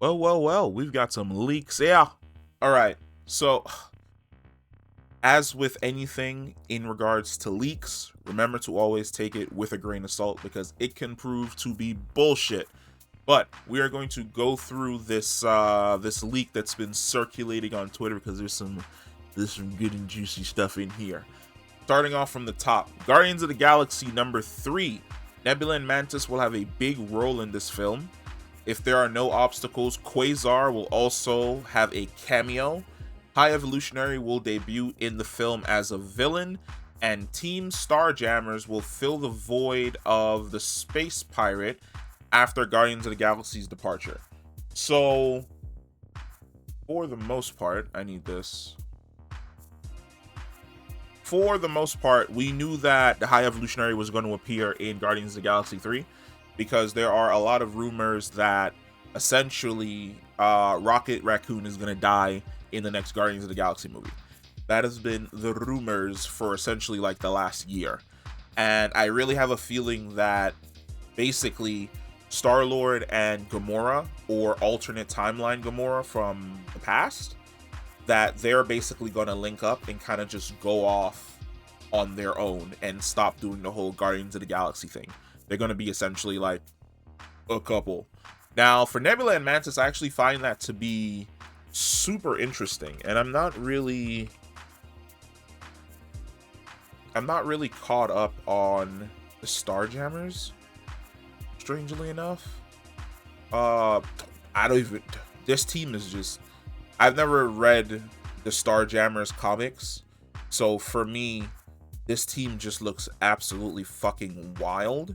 Well, we've got some leaks. Yeah. All right. So, as with anything in regards to leaks, remember to always take it with a grain of salt because it can prove to be bullshit. But we are going to go through this leak that's been circulating on Twitter because there's some good and juicy stuff in here. Starting off from the top, Guardians of the Galaxy #3. Nebula and Mantis will have a big role in this film. If there are no obstacles, Quasar will also have a cameo. High Evolutionary will debut in the film as a villain, and Team Starjammers will fill the void of the space pirate after Guardians of the Galaxy's departure. So, for the most part, I need this. For the most part, we knew that the High Evolutionary was going to appear in Guardians of the Galaxy 3 because there are a lot of rumors that essentially Rocket Raccoon is going to die in the next Guardians of the Galaxy movie. That has been the rumors for essentially like the last year. And I really have a feeling that basically Star-Lord and Gamora, or alternate timeline Gamora from the past, that they're basically going to link up and kind of just go off on their own and stop doing the whole Guardians of the Galaxy thing. They're going to be essentially like a couple. Now, for Nebula and Mantis, I actually find that to be super interesting, and I'm not really caught up on the Starjammers, strangely enough. I don't even, this team is just, I've never read the Starjammers comics, so for me, this team just looks absolutely fucking wild.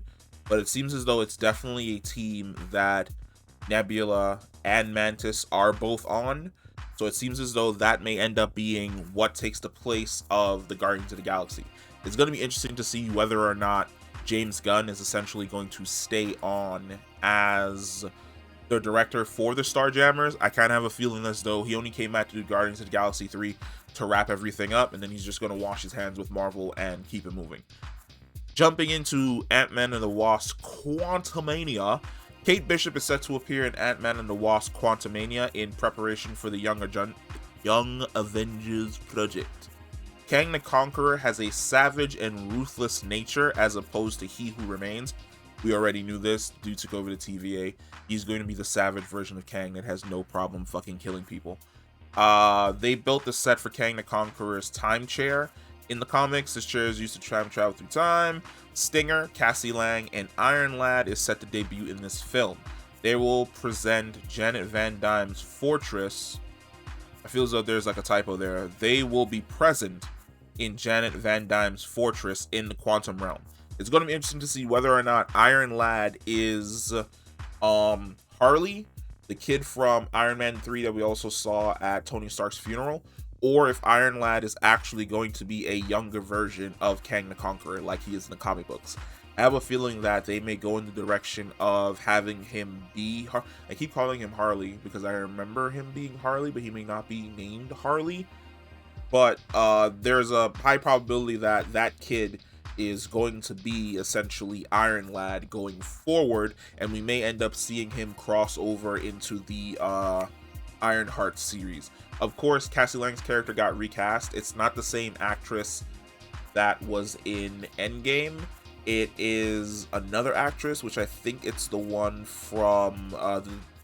But it seems as though it's definitely a team that Nebula and Mantis are both on. So it seems as though that may end up being what takes the place of the Guardians of the Galaxy. It's going to be interesting to see whether or not James Gunn is essentially going to stay on as the director for the Starjammers. I kind of have a feeling as though he only came back to do Guardians of the Galaxy 3 to wrap everything up, and then he's just going to wash his hands with Marvel and keep it moving. Jumping into Ant-Man and the Wasp Quantumania, Kate Bishop is set to appear in Ant-Man and the Wasp Quantumania in preparation for the Young Avengers project. Kang the Conqueror has a savage and ruthless nature as opposed to He Who Remains. We already knew this due to go over to TVA. He's going to be the savage version of Kang that has no problem fucking killing people. They built the set for Kang the Conqueror's time chair. In the comics, this chair is used to travel through time. Stinger, Cassie Lang, and Iron Lad is set to debut in this film. They will present Janet Van Dyne's Fortress. I feel as though there's like a typo there. They will be present in Janet Van Dyne's Fortress in the quantum realm. It's going to be interesting to see whether or not Iron Lad is Harley, the kid from Iron Man 3 that we also saw at Tony Stark's funeral, or if Iron Lad is actually going to be a younger version of Kang the Conqueror like he is in the comic books. I have a feeling that they may go in the direction of having him be I keep calling him Harley because I remember him being Harley, but he may not be named Harley. But there's a high probability that that kid is going to be essentially Iron Lad going forward, and we may end up seeing him cross over into the Ironheart series. Of course, Cassie Lang's character got recast. It's not the same actress that was in Endgame. It is another actress, which I think it's the one from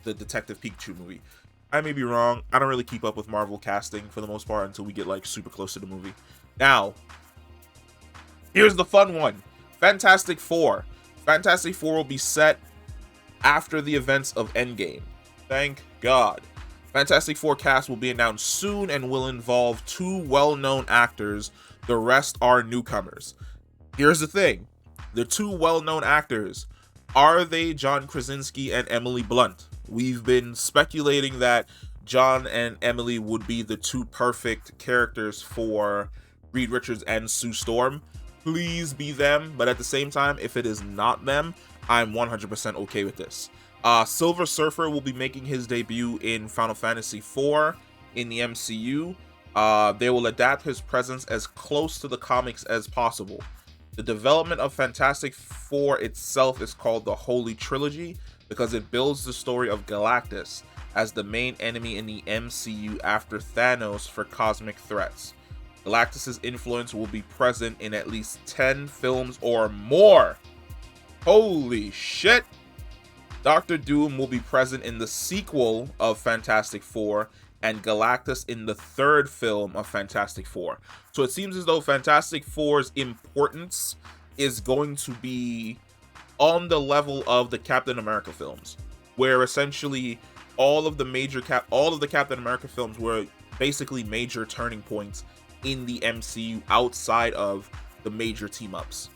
the Detective Pikachu movie. I may be wrong. I don't really keep up with Marvel casting for the most part until we get like super close to the movie. Now, here's the fun one. Fantastic Four. Fantastic Four will be set after the events of Endgame. Thank God. Fantastic Four cast will be announced soon and will involve 2 well-known actors. The rest are newcomers. Here's the thing. The 2 well-known actors, are they John Krasinski and Emily Blunt? We've been speculating that John and Emily would be the 2 perfect characters for Reed Richards and Sue Storm. Please be them, but at the same time, if it is not them, I'm 100% okay with this. Silver Surfer will be making his debut in Final Fantasy IV in the MCU. They will adapt his presence as close to the comics as possible. The development of Fantastic Four itself is called the Holy Trilogy because it builds the story of Galactus, as the main enemy in the MCU after Thanos for cosmic threats. Galactus' influence will be present in at least 10 films or more. Holy shit! Doctor Doom will be present in the sequel of Fantastic Four, and Galactus in the third film of Fantastic Four. So it seems as though Fantastic Four's importance is going to be on the level of the Captain America films, where essentially all of the Captain America films were basically major turning points in the MCU outside of the major team-ups.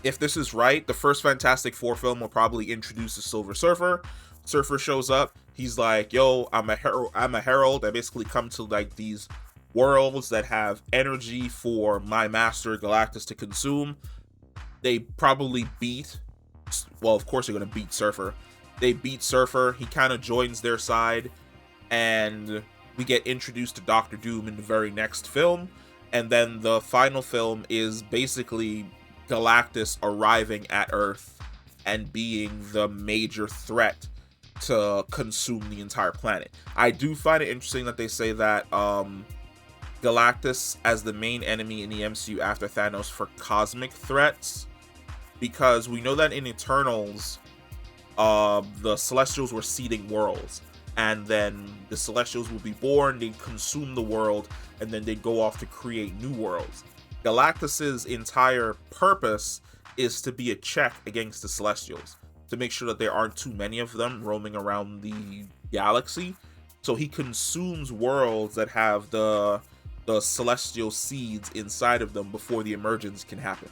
If this is right, the first Fantastic Four film will probably introduce the Silver Surfer. Surfer shows up. He's like, yo, I'm a herald. I basically come to like these worlds that have energy for my master Galactus to consume. They probably beat, well, of course they're going to beat Surfer. They beat Surfer. He kind of joins their side. And we get introduced to Doctor Doom in the very next film. And then the final film is basically Galactus arriving at Earth and being the major threat to consume the entire planet. I do find it interesting that they say that Galactus as the main enemy in the MCU after Thanos for cosmic threats, because we know that in Eternals the Celestials were seeding worlds, and then the Celestials will be born, they'd consume the world, and then they'd go off to create new worlds. Galactus's entire purpose is to be a check against the Celestials, to make sure that there aren't too many of them roaming around the galaxy. So he consumes worlds that have the celestial seeds inside of them before the emergence can happen.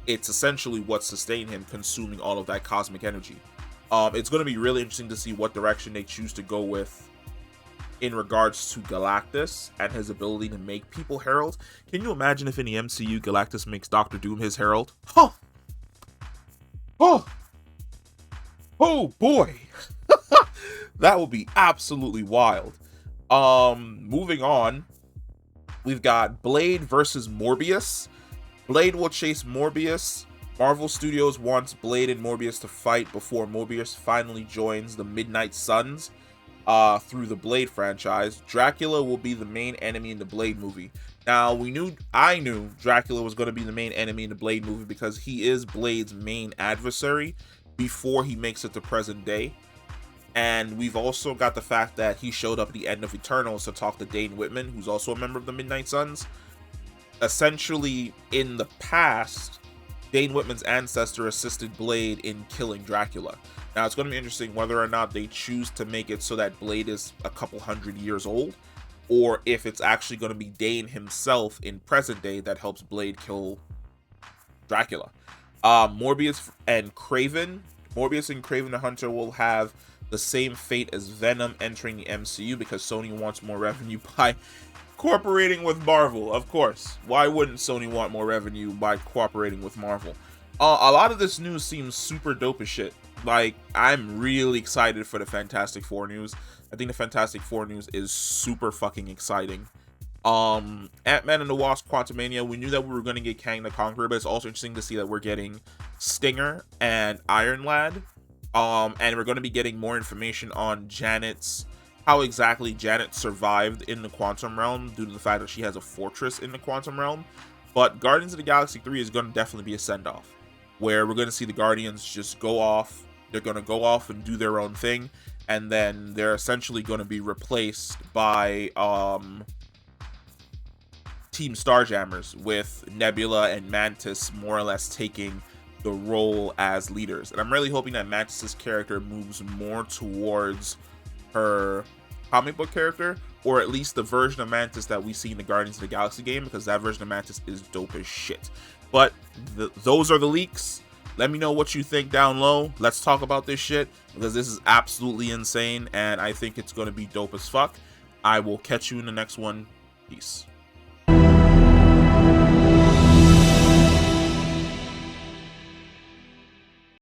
It's essentially what sustained him, consuming all of that cosmic energy. It's going to be really interesting to see what direction they choose to go with in regards to Galactus and his ability to make people heralds. Can you imagine if in the MCU Galactus makes Doctor Doom his herald? Huh. Oh boy. That would be absolutely wild. Moving on, we've got Blade versus Morbius. Blade will chase Morbius. Marvel Studios wants Blade and Morbius to fight before Morbius finally joins the Midnight Suns through the Blade franchise. Dracula will be the main enemy in the Blade movie. Now, I knew Dracula was going to be the main enemy in the Blade movie because he is Blade's main adversary before he makes it to present day. And we've also got the fact that he showed up at the end of Eternals to talk to Dane Whitman, who's also a member of the Midnight Suns. Essentially, in the past, Dane Whitman's ancestor assisted Blade in killing Dracula. Now, it's going to be interesting whether or not they choose to make it so that Blade is a couple hundred years old, or if it's actually going to be Dane himself in present day that helps Blade kill Dracula. Morbius and Karven the Hunter will have the same fate as Venom entering the MCU because Sony wants more revenue by cooperating with Marvel. Of course, why wouldn't Sony want more revenue by cooperating with Marvel? A lot of this news seems super dope as shit. Like, I'm really excited for the Fantastic Four news. I think the Fantastic Four news is super fucking exciting. Ant-Man and the Wasp: Quantumania, we knew that we were going to get Kang the Conqueror, but it's also interesting to see that we're getting Stinger and Iron Lad. And we're going to be getting more information on how exactly Janet survived in the quantum realm due to the fact that she has a fortress in the quantum realm. But Guardians of the Galaxy 3 is going to definitely be a send-off, where we're going to see the Guardians just go off. They're going to go off and do their own thing, and then they're essentially going to be replaced by Team Starjammers, with Nebula and Mantis more or less taking the role as leaders. And I'm really hoping that Mantis's character moves more towards her comic book character, or at least the version of Mantis that we see in the Guardians of the Galaxy game, because that version of Mantis is dope as shit. But those are the leaks. Let me know what you think down low. Let's talk about this shit, because this is absolutely insane, and I think it's going to be dope as fuck. I will catch you in the next one. Peace.